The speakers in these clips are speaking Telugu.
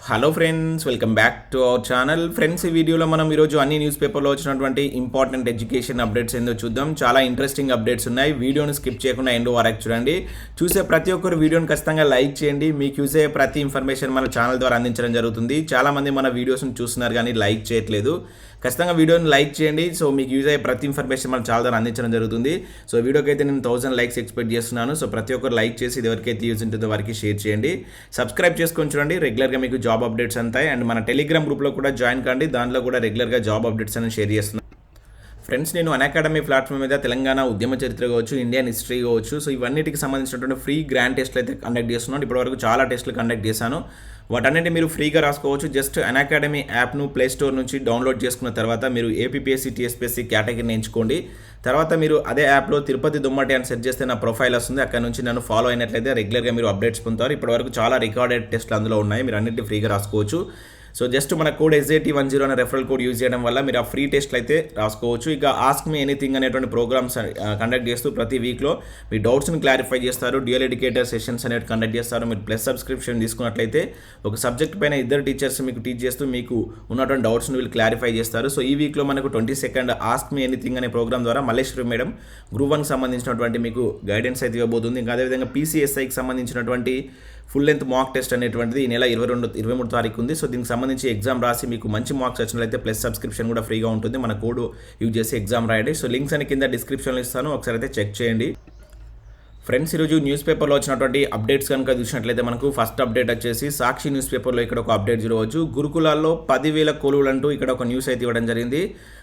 Hello friends, welcome back to our channel. Friends, ఈ వీడియోలో మనం ఈరోజు అన్ని న్యూస్ పేపర్లో వచ్చినటువంటి ఇంపార్టెంట్ ఎడ్యుకేషన్ అప్డేట్స్ ఏందో చూద్దాం. చాలా ఇంట్రెస్టింగ్ అప్డేట్స్ ఉన్నాయి. వీడియోని స్కిప్ చేయకుండా ఎండ్ వరకు చూడండి. చూసే ప్రతి ఒక్కరు వీడియోని ఖచ్చితంగా లైక్ చేయండి. మీకు చూసే ప్రతి ఇన్ఫర్మేషన్ మన ఛానల్ ద్వారా అందించడం జరుగుతుంది. చాలామంది మన వీడియోస్ని చూస్తున్నారు కానీ లైక్ చేయట్లేదు. ఖచ్చితంగా వీడియోని లైక్ చేయండి. సో మీకు యూజ్ అయ్యే ప్రతి ఇన్ఫర్మేషన్ మన ఛానల్ ద్వారా అందించడం జరుగుతుంది. సో వీడియోకి అయితే నేను 1000 లైక్స్ ఎక్స్పెక్ట్ చేస్తున్నాను. సో ప్రతి ఒక్కరు లైక్ చేసి ఇది ఎవరికైతే యూజ్ ఉంటుందో వారికి షేర్ చేయండి. సబ్స్క్రైబ్ చేసుకొని చూడండి. రెగ్యులర్గా మీకు జాబ్ అప్డేట్స్ అంతాయి. అండ్ మన టెలిగ్రామ్ గ్రూప్లో కూడా జాయిన్ కండి. దాంట్లో కూడా రెగ్యులర్గా జాబ్ అప్డేట్స్ అని షేర్ చేస్తున్నాను. ఫ్రెండ్స్, నేను అకాడమీ ప్లాట్ఫామ్ మీద తెలంగాణ ఉద్యమ చరిత్ర కావచ్చు, ఇండియన్ హిస్టరీ కావచ్చు, సో ఇవన్నిటికి సంబంధించినటువంటి ఫ్రీ గ్రాండ్ టెస్ట్లు అయితే కండక్ట్ చేస్తున్నాను. ఇప్పటివరకు చాలా టెస్టులు కండక్ట్ చేశాను. వాటన్నిటి మీరు ఫ్రీగా రాసుకోవచ్చు. జస్ట్ అకాడమీ యాప్ను ప్లే స్టోర్ నుంచి డౌన్లోడ్ చేసుకున్న తర్వాత మీరు ఏపీఎస్సి TSPSC కేటగిరీని ఎంచుకోండి. తర్వాత మీరు అదే యాప్లో తిరుపతి దుమ్మటి అని సెర్చ్ చేస్తే నా ప్రొఫైల్ వస్తుంది. అక్కడ నుంచి నన్ను ఫాలో అయినట్లయితే రెగ్యులర్గా మీరు అప్డేట్స్ పొందుతారు. ఇప్పటివరకు చాలా రికార్డెడ్ టెస్ట్లు అందులో ఉన్నాయి. మీరు అన్నింటినీ ఫ్రీగా రాసుకోవచ్చు. సో జస్ట్ మన కోడ్ SJT10 అనే రెఫరల్ కోడ్ యూజ్ చేయడం వల్ల మీరు ఆ ఫ్రీ టెస్ట్లు అయితే రాసుకోవచ్చు. ఇక ఆస్క్ మీ ఎనీథింగ్ అనేటువంటి ప్రోగ్రామ్స్ కండక్ట్ చేస్తూ ప్రతి వీక్లో మీ డౌట్స్ని క్లారిఫై చేస్తారు. డ్యూయల్ ఎడ్యుకేటర్ సెషన్స్ అనేవి కండక్ట్ చేస్తారు. మీరు ప్లస్ సబ్స్క్రిప్షన్ తీసుకున్నట్లయితే ఒక సబ్జెక్ట్ పైన ఇద్దరు టీచర్స్ మీకు టీచ్ చేస్తూ మీకు ఉన్నటువంటి డౌట్స్ని వీళ్ళు క్లారిఫై చేస్తారు. సో ఈ వీక్లో మనకు 22nd ఆస్క్ మీ ఎనీథింగ్ అనే ప్రోగ్రామ్ ద్వారా మల్లేశ్వరి మేడం గ్రూప్ 1కి సంబంధించినటువంటి మీకు గైడెన్స్ అయితే ఇవ్వబోతుంది. ఇంకా అదేవిధంగా PCSIకి సంబంధించినటువంటి ఫుల్ లెంత్ మాక్ టెస్ట్ అనేటువంటిది ఈ నెల 23 తారీఖు ఉంది. సో దీనికి సంబంధించి ఎగ్జామ్ రాసి మీకు మంచి మార్క్స్ వచ్చినట్లయితే ప్లస్ సబ్స్క్రిప్షన్ కూడా ఫ్రీగా ఉంటుంది. మన కోడ్ యూజ్ చేసి ఎగ్జామ్ రాయండి. సో లింక్స్ అని కింద డిస్క్రిప్షన్లో ఇస్తాను, ఒకసారి అయితే చెక్ చేయండి. ఫ్రెండ్స్, ఈరోజు న్యూస్ పేపర్లో వచ్చినటువంటి అప్డేట్స్ కనుక చూసినట్లయితే మనకు ఫస్ట్ అప్డేట్ వచ్చేసి సాక్షి న్యూస్ పేపర్లో ఇక్కడ ఒక అప్డేట్ చూడవచ్చు. గురుకులాల్లో 10,000 కొలువులు అంటూ ఇక్కడ ఒక న్యూస్ అయితే ఇవ్వడం జరిగింది.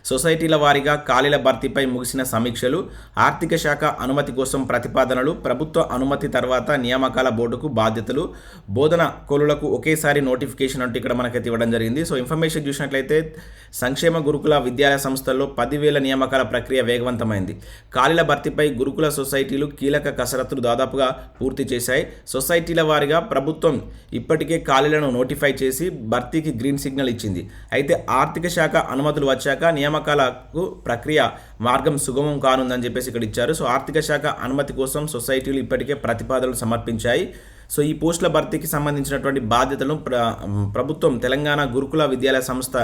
సొసైటీల వారీగా ఖాళీల భర్తీపై ముగిసిన సమీక్షలు, ఆర్థిక శాఖ అనుమతి కోసం ప్రతిపాదనలు, ప్రభుత్వ అనుమతి తర్వాత నియామకాల బోర్డుకు బాధ్యతలు, బోధన కొలువులకు ఒకేసారి నోటిఫికేషన్ అంటూ ఇక్కడ మనకైతే ఇవ్వడం జరిగింది. సో ఇన్ఫర్మేషన్ చూసినట్లయితే సంక్షేమ గురుకుల విద్యాలయ సంస్థల్లో 10,000 నియామకాల ప్రక్రియ వేగవంతమైంది. ఖాళీల భర్తీపై గురుకుల సొసైటీలు కీలక కసరత్తులు దాదాపుగా పూర్తి చేశాయి. సొసైటీల వారీగా ప్రభుత్వం ఇప్పటికే ఖాళీలను నోటిఫై చేసి భర్తీకి గ్రీన్ సిగ్నల్ ఇచ్చింది. అయితే ఆర్థిక శాఖ అనుమతులు వచ్చాక నియామకాలకు ప్రక్రియ మార్గం సుగమం కానుందని చెప్పేసి ఇక్కడ ఇచ్చారు. సో ఆర్థిక శాఖ అనుమతి కోసం సొసైటీలు ఇప్పటికే ప్రతిపాదనలు సమర్పించాయి. సో ఈ పోస్టుల భర్తీకి సంబంధించినటువంటి బాధ్యతలను ప్రభుత్వం తెలంగాణ గురుకుల విద్యాలయ సంస్థ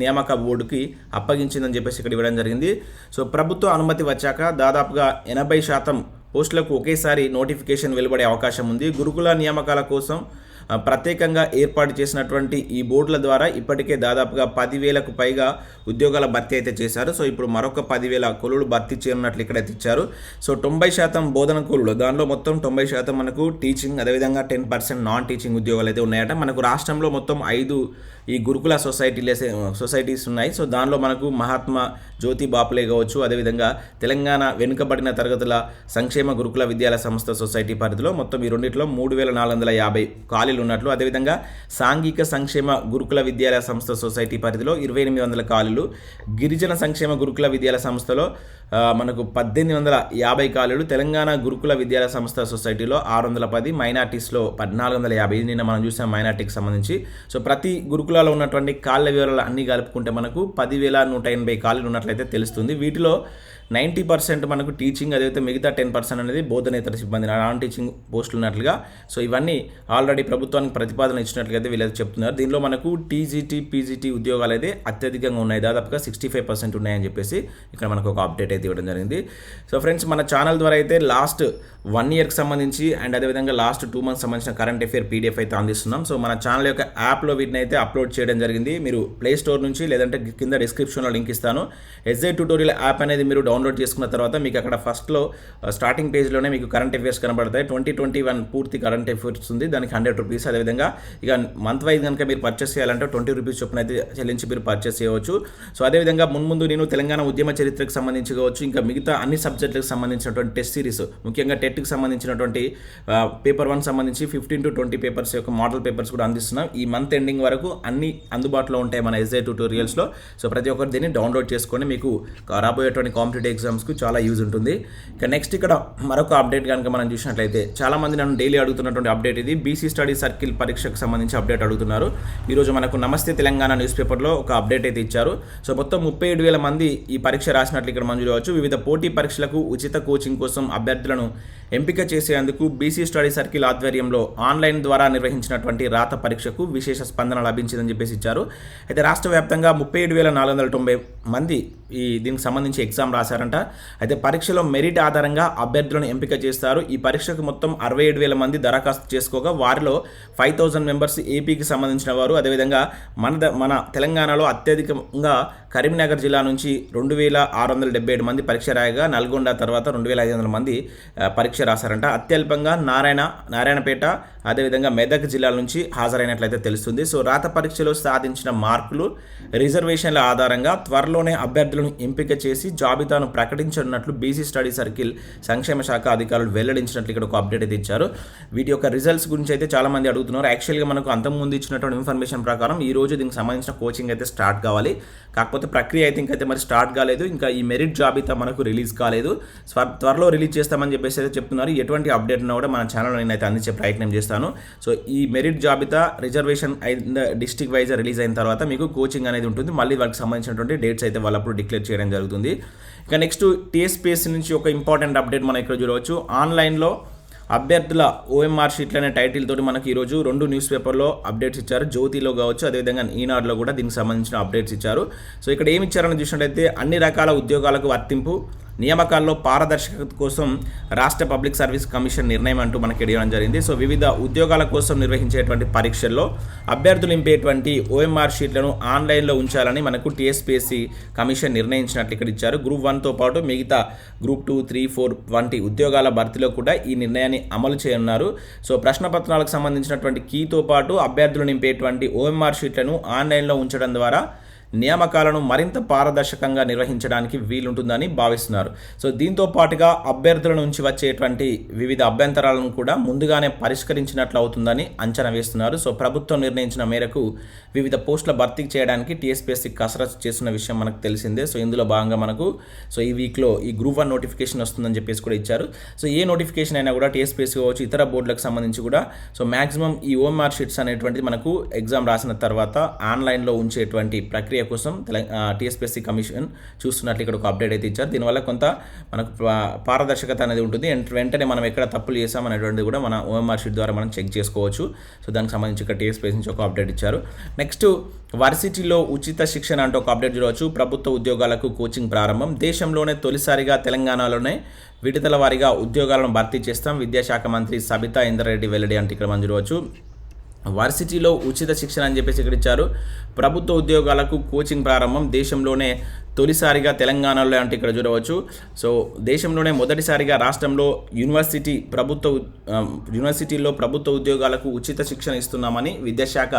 నియామక బోర్డుకి అప్పగించిందని చెప్పేసి ఇక్కడ ఇవ్వడం జరిగింది. సో ప్రభుత్వ అనుమతి వచ్చాక దాదాపుగా 80% పోస్టులకు ఒకేసారి నోటిఫికేషన్ వెలువడే అవకాశం ఉంది. గురుకుల నియామకాల కోసం ప్రత్యేకంగా ఏర్పాటు చేసినటువంటి ఈ బోర్డుల ద్వారా ఇప్పటికే దాదాపుగా 10,000కు పైగా ఉద్యోగాల భర్తీ అయితే చేశారు. సో ఇప్పుడు మరొక 10,000 కొలువులు భర్తీ చేయనున్నట్లు ఇక్కడైతే ఇచ్చారు. సో 90% బోధన కొలువులు, దానిలో మొత్తం 90% మనకు టీచింగ్, అదేవిధంగా 10% నాన్ టీచింగ్ ఉద్యోగాలు అయితే ఉన్నాయట. మనకు రాష్ట్రంలో మొత్తం 5 ఈ గురుకుల సొసైటీస్ ఉన్నాయి. సో దానిలో మనకు మహాత్మా జ్యోతి బాపులే కావచ్చు, అదేవిధంగా తెలంగాణ వెనుకబడిన తరగతుల సంక్షేమ గురుకుల విద్యాలయ సంస్థ సొసైటీ పరిధిలో మొత్తం ఈ రెండిట్లో 3,450 ఖాళీలు ఉన్నట్లు, అదేవిధంగా సాంఘిక సంక్షేమ గురుకుల విద్యాలయ సంస్థ సొసైటీ పరిధిలో 2,800 ఖాళీలు, గిరిజన సంక్షేమ గురుకుల విద్యాలయ సంస్థలో మనకు 1,850 ఖాళీలు, తెలంగాణ గురుకుల విద్యాలయ సంస్థ సొసైటీలో 610, మైనార్టీస్లో 1,450. నిన్న మనం చూసాం మైనార్టీకి సంబంధించి. సో ప్రతి గురుకులలో ఉన్నటువంటి ఖాళీల వివరాలు అన్నీ కలుపుకుంటే మనకు 10,180 ఖాళీలు ఉన్నట్లయితే తెలుస్తుంది. వీటిలో 90% మనకు టీచింగ్, అదైతే మిగతా 10% అనేది బోధనేతర సిబ్బంది, నాన్ టీచింగ్ పోస్టులు ఉన్నట్లుగా. సో ఇవన్నీ ఆల్రెడీ ప్రభుత్వానికి ప్రతిపాదన ఇచ్చినట్లుగా అయితే వీళ్ళైతే చెప్తున్నారు. దీనిలో మనకు TGT, PGT ఉద్యోగాలు అయితే అత్యధికంగా ఉన్నాయి. దాదాపుగా 65% ఉన్నాయని చెప్పేసి ఇక్కడ మనకు ఒక అప్డేట్ అయితే ఇవ్వడం జరిగింది. సో ఫ్రెండ్స్, మన ఛానల్ ద్వారా అయితే లాస్ట్ 1 ఇయర్కి సంబంధించి అండ్ అదేవిధంగా లాస్ట్ 2 మంత్స్ సంబంధించిన కరెంట్ అఫేర్ PDF అయితే అందిస్తున్నాం. సో మన ఛానల్ యొక్క యాప్లో వీటిని అయితే అప్లోడ్ చేయడం జరిగింది. మీరు ప్లే స్టోర్ నుంచి లేదంటే కింద డిస్క్రిప్షన్లో లింక్ ఇస్తాను. SJ ట్యూటోరియల్ యాప్ అనేది మీరు డౌన్లోడ్ చేసుకున్న తర్వాత మీకు అక్కడ ఫస్ట్లో స్టార్టింగ్ పేజ్లోనే మీకు కరెంట్ అఫేర్స్ కనబడతాయి. 2021 పూర్తి కరెంట్ అఫేర్స్ ఉంది, దానికి 100 రూపీస్. అదేవిధంగా ఇక మంత్ వైజ్ కనుక మీరు పర్చేస్ చేయాలంటే 20 రూపీస్ చొప్పున అయితే చెల్లించి మీరు పర్చేస్ చేయవచ్చు. సో అదేవిధంగా ముందు నేను తెలంగాణ ఉద్యమ చరిత్రకు సంబంధించి కావచ్చు, ఇంకా మిగతా అన్ని సబ్జెక్టులకు సంబంధించినటువంటి టెస్ట్ సిరీస్, ముఖ్యంగా టెట్కి సంబంధించినటువంటి పేపర్ 1 సంబంధించి 15 to 20 పేపర్స్ యొక్క మోడల్ పేపర్స్ కూడా అందిస్తున్నాం. ఈ మంత్ ఎండింగ్ వరకు అన్ని అందుబాటులో ఉంటాయి మన SJ ట్యూటోరియల్స్లో. సో ప్రతి ఒక్కరు దీన్ని డౌన్లోడ్ చేసుకొని మీకు రాబోయేటువంటి కాంపిటేటివ్ ఎగ్జామ్స్కు చాలా యూజ్ ఉంటుంది. ఇక నెక్స్ట్ ఇక్కడ మరొక అప్డేట్ కనుక మనం చూసినట్లయితే చాలామంది నన్ను డైలీ అడుగుతున్నటువంటి అప్డేట్ ఇది. బీసీ స్టడీ సర్కిల్ పరీక్షకు సంబంధించి అప్డేట్ అడుగుతున్నారు. ఈరోజు మనకు నమస్తే తెలంగాణ న్యూస్ పేపర్లో ఒక అప్డేట్ అయితే ఇచ్చారు. సో మొత్తం 37,000 మంది ఈ పరీక్ష రాసినట్లు ఇక్కడ మనం చూడవచ్చు. వివిధ పోటీ పరీక్షలకు ఉచిత కోచింగ్ కోసం అభ్యర్థులను ఎంపిక చేసేందుకు బీసీ స్టడీ సర్కిల్ ఆధ్వర్యంలో ఆన్లైన్ ద్వారా నిర్వహించినటువంటి రాత పరీక్షకు విశేష స్పందన లభించిందని చెప్పేసి ఇచ్చారు. అయితే రాష్ట్ర వ్యాప్తంగా 37,490 మంది దీనికి సంబంధించి ఎగ్జామ్ రాశారంట. అయితే పరీక్షలో మెరిట్ ఆధారంగా అభ్యర్థులను ఎంపిక చేస్తారు. ఈ పరీక్షకు మొత్తం 67,000 మంది దరఖాస్తు చేసుకోగా వారిలో 5,000 మెంబర్స్ ఏపీకి సంబంధించిన వారు. అదేవిధంగా మన తెలంగాణలో అత్యధికంగా కరీంనగర్ జిల్లా నుంచి 2,677 మంది పరీక్ష రాయగా నల్గొండ తర్వాత 2,500 మంది పరీక్ష రాశారంట. అత్యల్పంగా నారాయణపేట అదేవిధంగా మెదక్ జిల్లాల నుంచి హాజరైనట్లయితే తెలుస్తుంది. సో రాత పరీక్షలో సాధించిన మార్కులు రిజర్వేషన్ల ఆధారంగా త్వరలోనే అభ్యర్థులను ఎంపిక చేసి జాబితాను ప్రకటించనున్నట్లు బీసీ స్టడీ సర్కిల్ సంక్షేమ శాఖ అధికారులు వెల్లడించినట్లు ఇక్కడ ఒక అప్డేట్ అయితే ఇచ్చారు. వీటి యొక్క రిజల్ట్స్ గురించి అయితే చాలా మంది అడుగుతున్నారు. యాక్చువల్గా మనకు అంతకుముందు ఇచ్చినటువంటి ఇన్ఫర్మేషన్ ప్రకారం ఈ రోజు దీనికి సంబంధించిన కోచింగ్ అయితే స్టార్ట్ కావాలి. కాకపోతే ప్రక్రియ అయితే ఇంకైతే మరి స్టార్ట్ కాలేదు. ఇంకా ఈ మెరిట్ జాబితా మనకు రిలీజ్ కాలేదు. త్వరలో రిలీజ్ చేస్తామని చెప్పేసి అయితే చెప్తున్నారు. ఎటువంటి అప్డేట్ ఉన్నా కూడా మన ఛానల్లో నేనైతే అందించే ప్రయత్నం చేస్తాను. సో ఈ మెరిట్ జాబితా రిజర్వేషన్ డిస్ట్రిక్ట్ వైజ్ రిలీజ్ అయిన తర్వాత మీకు కోచింగ్ అనేది ఉంటుంది. మళ్ళీ వాటికి సంబంధించినటువంటి డేట్స్ అయితే వాళ్ళప్పుడు డిక్లేర్ చేయడం జరుగుతుంది. ఇక నెక్స్ట్ TSPSC నుంచి ఒక ఇంపార్టెంట్ అప్డేట్ మనం ఇక్కడ చూడవచ్చు. ఆన్లైన్లో అభ్యర్థుల OMR షీట్లు అనే టైటిల్ తోటి మనకి ఈరోజు 2 న్యూస్ పేపర్లో అప్డేట్స్ ఇచ్చారు. జ్యోతిలో కావచ్చు, అదేవిధంగా ఈనాడులో కూడా దీనికి సంబంధించిన అప్డేట్స్ ఇచ్చారు. సో ఇక్కడ ఏమి ఇచ్చారని చూసినట్లయితే అన్ని రకాల ఉద్యోగాలకు వర్తింపు నియామకాల్లో పారదర్శకత కోసం రాష్ట్ర పబ్లిక్ సర్వీస్ కమిషన్ నిర్ణయం అంటూ మనకి ఇవ్వడం జరిగింది. సో వివిధ ఉద్యోగాల కోసం నిర్వహించేటువంటి పరీక్షల్లో అభ్యర్థులు నింపేటువంటి OMR షీట్లను ఆన్లైన్లో ఉంచాలని మనకు TSPSC కమిషన్ నిర్ణయించినట్లు ఇక్కడ ఇచ్చారు. గ్రూప్ 1తో పాటు మిగతా గ్రూప్ 2, 3, 4 వంటి ఉద్యోగాల భర్తీలో కూడా ఈ నిర్ణయాన్ని అమలు చేయనున్నారు. సో ప్రశ్నపత్రాలకు సంబంధించినటువంటి కీతో పాటు అభ్యర్థులు నింపేటువంటి OMR షీట్లను ఆన్లైన్లో ఉంచడం ద్వారా నియామకాలను మరింత పారదర్శకంగా నిర్వహించడానికి వీలుంటుందని భావిస్తున్నారు. సో దీంతో పాటుగా అభ్యర్థుల నుంచి వచ్చేటువంటి వివిధ అభ్యంతరాలను కూడా ముందుగానే పరిష్కరించినట్లు అవుతుందని అంచనా వేస్తున్నారు. సో ప్రభుత్వం నిర్ణయించిన మేరకు వివిధ పోస్టుల భర్తీ చేయడానికి TSPSC కసరత్తు చేస్తున్న విషయం మనకు తెలిసిందే. సో ఇందులో భాగంగా మనకు ఈ వీక్లో ఈ గ్రూప్ 1 నోటిఫికేషన్ వస్తుందని చెప్పేసి కూడా ఇచ్చారు. సో ఏ నోటిఫికేషన్ అయినా కూడా TSPSC కావచ్చు, ఇతర బోర్డులకు సంబంధించి కూడా సో మ్యాక్సిమం ఈ OMR షీట్స్ అనేటువంటిది మనకు ఎగ్జామ్ రాసిన తర్వాత ఆన్లైన్లో ఉంచేటువంటి ప్రక్రియ కోసం TSPSC కమిషన్ చూస్తున్నట్లు ఇక్కడ ఒక అప్డేట్ అయితే ఇచ్చారు. దీనివల్ల కొంత మనకు పారదర్శకత అనేది ఉంటుంది. వెంటనే మనం ఎక్కడ తప్పులు చేసాం అనేటువంటిది కూడా మన OMR షీట్ ద్వారా మనం చెక్ చేసుకోవచ్చు. సో దానికి సంబంధించి ఇక్కడ TSPSC నుంచి ఒక అప్డేట్ ఇచ్చారు. నెక్స్ట్ వర్సిటీలో ఉచిత శిక్షణ అంటూ ఒక అప్డేట్ చూడవచ్చు. ప్రభుత్వ ఉద్యోగాలకు కోచింగ్ ప్రారంభం. దేశంలోనే తొలిసారిగా తెలంగాణలోనే విడతల వారీగా ఉద్యోగాలను భర్తీ చేస్తాం. విద్యాశాఖ మంత్రి సబితా ఇంద్రారెడ్డి వెల్లడి అంటే ఇక్కడ మనం చూడవచ్చు. వర్సిటీలో ఉచిత శిక్షణ అని చెప్పేసి ఇక్కడ ఇచ్చారు. ప్రభుత్వ ఉద్యోగాలకు కోచింగ్ ప్రారంభం. దేశంలోనే తొలిసారిగా తెలంగాణలో అంటే ఇక్కడ చూడవచ్చు. సో దేశంలోనే మొదటిసారిగా రాష్ట్రంలో యూనివర్సిటీల్లో ప్రభుత్వ ఉద్యోగాలకు ఉచిత శిక్షణ ఇస్తున్నామని విద్యాశాఖ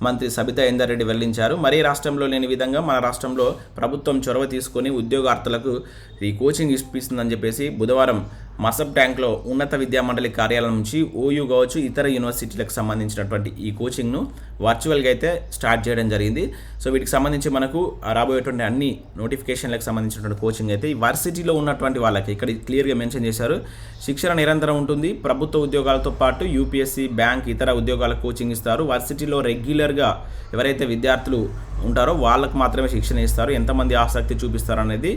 మంత్రి సబితా ఇంద్రారెడ్డి వెల్లడించారు. మరే రాష్ట్రంలో లేని విధంగా మన రాష్ట్రంలో ప్రభుత్వం చొరవ తీసుకొని ఉద్యోగార్థులకు ఈ కోచింగ్ ఇప్పిస్తుందని చెప్పేసి బుధవారం మసబ్ ట్యాంక్లో ఉన్నత విద్యామండలి కార్యాలయం నుంచి OU కావచ్చు, ఇతర యూనివర్సిటీలకు సంబంధించినటువంటి ఈ కోచింగ్ను వర్చువల్గా అయితే స్టార్ట్ చేయడం జరిగింది. సో వీటికి సంబంధించి మనకు రాబోయేటువంటి అన్ని నోటిఫికేషన్లకు సంబంధించినటువంటి కోచింగ్ అయితే ఈ వర్సిటీలో ఉన్నటువంటి వాళ్ళకి ఇక్కడ క్లియర్గా మెన్షన్ చేశారు. శిక్షణ నిరంతరం ఉంటుంది. ప్రభుత్వ ఉద్యోగాలతో పాటు UPSC, బ్యాంక్, ఇతర ఉద్యోగాలకు కోచింగ్ ఇస్తారు. వర్సిటీలో రెగ్యులర్గా ఎవరైతే విద్యార్థులు ఉంటారో వాళ్ళకు మాత్రమే శిక్షణ ఇస్తారు. ఎంతమంది ఆసక్తి చూపిస్తారు అనేది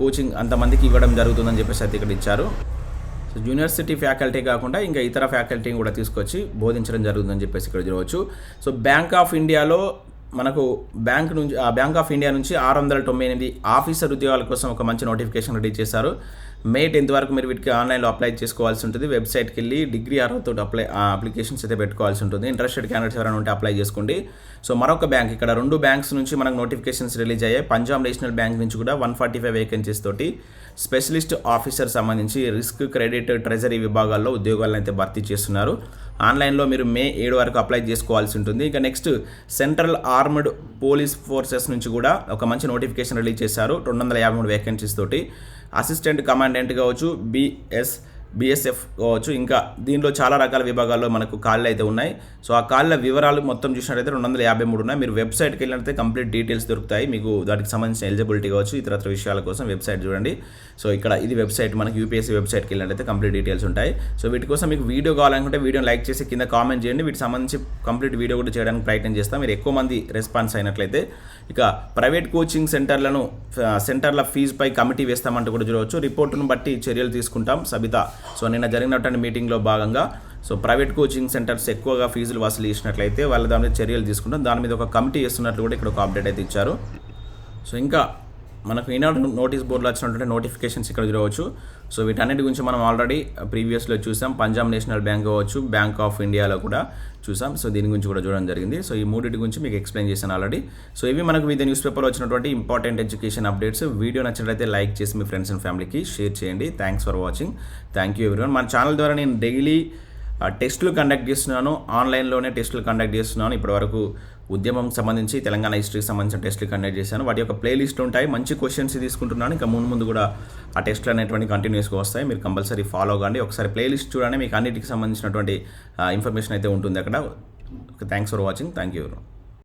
కోచింగ్ అంతమందికి ఇవ్వడం జరుగుతుందని చెప్పేసి అయితే ఇక్కడ ఇచ్చారు. సో యూనివర్సిటీ ఫ్యాకల్టీ కాకుండా ఇంకా ఇతర ఫ్యాకల్టీని కూడా తీసుకొచ్చి బోధించడం జరుగుతుందని చెప్పేసి ఇక్కడ చూడవచ్చు. సో బ్యాంక్ ఆఫ్ ఇండియాలో మనకు బ్యాంక్ ఆఫ్ ఇండియా నుంచి 698 ఆఫీసర్ ఉద్యోగాల కోసం ఒక మంచి నోటిఫికేషన్ రెడీ చేశారు. May 10th వరకు మీరు వీటికి ఆన్లైన్లో అప్లై చేసుకోవాల్సి ఉంటుంది. వెబ్సైట్కి వెళ్ళి డిగ్రీ అర్హతతో అప్లికేషన్స్ అయితే పెట్టుకోవాల్సి ఉంటుంది. ఇంట్రెస్టెడ్ క్యాండిడేట్స్ ఎవరైనా ఉంటే అప్లై చేసుకోండి. సో మరొక బ్యాంక్, ఇక్కడ 2 బ్యాంక్స్ నుంచి మనకు నోటిఫికేషన్స్ రిలీజ్ అయ్యాయి. పంజాబ్ నేషనల్ బ్యాంక్ నుంచి కూడా 145 వేకెన్సీస్ తోటి స్పెషలిస్ట్ ఆఫీసర్ సంబంధించి రిస్క్, క్రెడిట్, ట్రెజరీ విభాగాల్లో ఉద్యోగాలను అయితే భర్తీ చేస్తున్నారు. ఆన్లైన్లో మీరు May 7 వరకు అప్లై చేసుకోవాల్సి ఉంటుంది. ఇక next central armed police forces నుంచి కూడా ఒక మంచి నోటిఫికేషన్ రిలీజ్ చేశారు. 253 వేకెన్సీస్ తోటి అసిస్టెంట్ కమాండెంట్ కావచ్చు, బీఎస్ఎఫ్ కావచ్చు, ఇంకా దీనిలో చాలా రకాల విభాగాల్లో మనకు ఖాళీలు అయితే ఉన్నాయి. సో ఆ ఖాళీల వివరాలు మొత్తం చూసినట్టయితే 253 ఉన్నాయి. మీరు వెబ్సైట్కి వెళ్ళినట్లయితే కంప్లీట్ డీటెయిల్స్ దొరుకుతాయి. మీకు దానికి సంబంధించిన ఎలిజిబిలిటీ కావచ్చు, ఇతరత్ర విషయాల కోసం వెబ్సైట్ చూడండి. సో ఇక్కడ ఇది వెబ్సైట్, మనకి యూపీఎస్సీ వెబ్సైట్కి వెళ్ళినట్లయితే కంప్లీట్ డీటెయిల్స్ ఉంటాయి. సో వీటి కోసం మీకు వీడియో కావాలనుకుంటే వీడియోని లైక్ చేసి కింద కామెంట్ చేయండి. వీటికి సంబంధించి కంప్లీట్ వీడియో కూడా చేయడానికి ప్రయత్నం చేస్తాం. మీరు ఎక్కువ మంది రెస్పాన్స్ అయినట్లయితే ఇక ప్రైవేట్ కోచింగ్ సెంటర్ల ఫీజుపై కమిటీ వేస్తామంటూ కూడా చూడవచ్చు. రిపోర్టును బట్టి చర్యలు తీసుకుంటాం సబిత. సో నిన్న జరిగినటువంటి మీటింగ్లో భాగంగా సో ప్రైవేట్ కోచింగ్ సెంటర్స్ ఎక్కువగా ఫీజులు వసూలు చేసినట్లయితే వాళ్ళ దాని మీద చర్యలు తీసుకుంటాం. దాని మీద ఒక కమిటీ చేస్తున్నట్లు కూడా ఇక్కడ ఒక అప్డేట్ అయితే ఇచ్చారు. సో ఇంకా మనకు ఈనాడు నోటీస్ బోర్డులో వచ్చినటువంటి నోటిఫికేషన్స్ ఇక్కడ చూడవచ్చు. సో వీటన్నిటి గురించి మనం ఆల్రెడీ ప్రీవియస్లో చూసాం. పంజాబ్ నేషనల్ బ్యాంక్ కావచ్చు, బ్యాంక్ ఆఫ్ ఇండియాలో కూడా చూసాం. సో దీని గురించి కూడా చూడడం జరిగింది. సో ఈ మూడింటి గురించి మీకు ఎక్స్ప్లెయిన్ చేశాను ఆల్రెడీ. సో ఇవి మనకు వివిధ న్యూస్ పేపర్లో వచ్చినటువంటి ఇంపార్టెంట్ ఎడ్యుకేషన్ అప్డేట్స్. వీడియో నచ్చినట్లయితే లైక్ చేసి మీ ఫ్రెండ్స్ అండ్ ఫ్యామిలీకి షేర్ చేయండి. Thanks for watching. Thank you everyone. మన ఛానల్ ద్వారా నేను డైలీ టెస్టులు కండక్ట్ చేస్తున్నాను, ఆన్లైన్లోనే టెస్టులు కండక్ట్ చేస్తున్నాను. ఇప్పటివరకు ఉద్యమం సంబంధించి, తెలంగాణ హిస్టరీకి సంబంధించిన టెస్టులు కండక్ట్ చేశాను. వాటి యొక్క ప్లేలిస్ట్ ఉంటాయి, మంచి క్వశ్చన్స్ తీసుకుంటున్నాను. ఇంకా ముందు కూడా ఆ టెస్టులు అనేటువంటి కంటిన్యూస్గా వస్తాయి. మీరు కంపల్సరీ ఫాలో కాండి. ఒకసారి ప్లేలిస్ట్ చూడండి, మీకు అన్నిటికి సంబంధించినటువంటి ఇన్ఫర్మేషన్ అయితే ఉంటుంది అక్కడ. Thanks for watching. Thank you.